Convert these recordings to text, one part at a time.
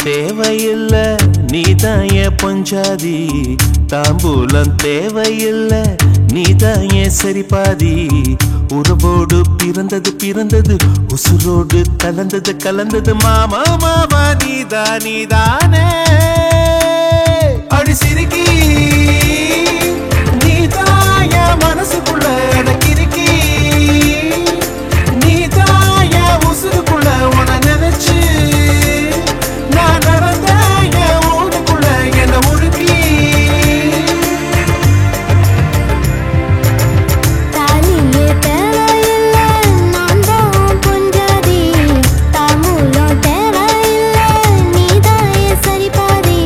தேவையில்ல நீதான் என் பொஞ்சாதி தாம்பூலம் தேவையில்ல நீதான் என் சரிபாதி உறவோடு பிறந்தது பிறந்தது உசுரோடு கலந்தது கலந்தது மாமா மாமா நீதானே அடி சிரிக்கி நீதான் என் மனசுக்குள்ள கிறுக்கி நீதான் என் உசுருக்குள்ள உன நினைச்சு நான் நடந்த என் ஊருக்குள்ள என்ன முழுக்கி தாலியே தேவையில்ல நான் தான் பொஞ்சாதி தாம்பூலம் தேவையில்ல நீதான் என் சரிபாதி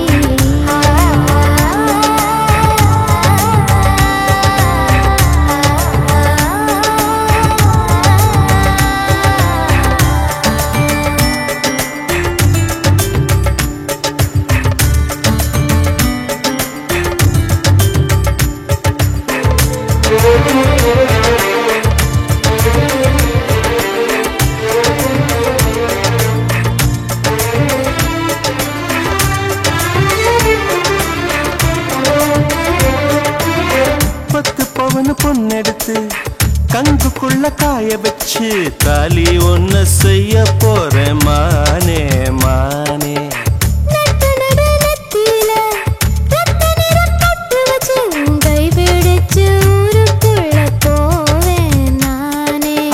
பொண்ணெடுத்து கங்குக்குள்ள காய வச்சு தாலி ஒன்னு செய்ய போறேன் மானே மானே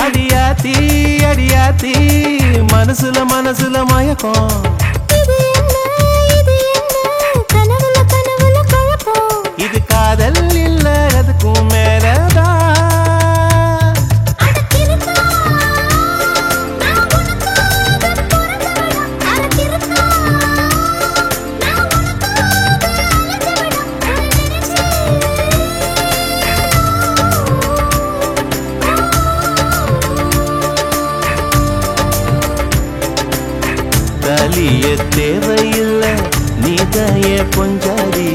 அடியாத்தி அடியாத்தி மனசுல மயக்கம் இது காதல் இல்ல அதுக்கும் மேலதான் தாலிய தேவையில்ல நீதான் என் பொஞ்சாதி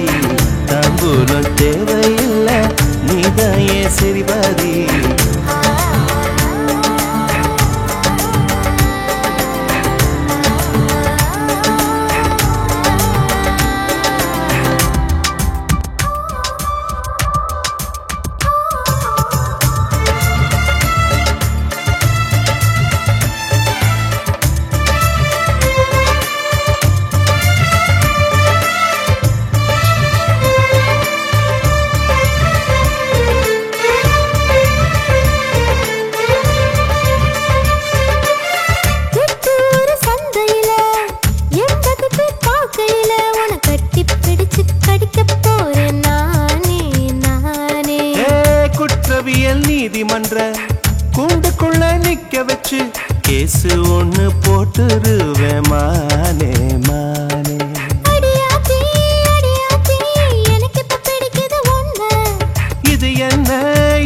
தாம்பூலம் தேவையில்ல நீதான் என் சரிபாதி நீதிமன்ற கூண்டுக்குள்ள நிக்க வச்சு கேசு ஒண்ணு போட்டுருவேன் மானே மானே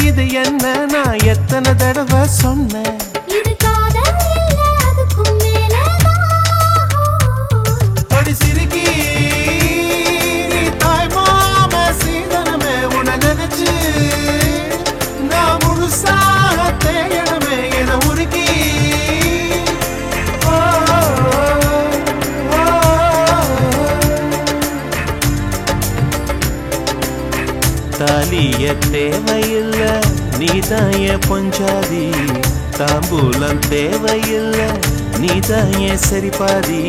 இது என்ன நான் எத்தனை தடவை சொன்னேன் சிரிக்கி தாய் மாம சீதனமே உன நினைச்சு தாலிய தேவையில்ல நீதான் என் பொஞ்சாதி தாம்பூலம் தேவையில்ல நீதான் என் சரிபாதி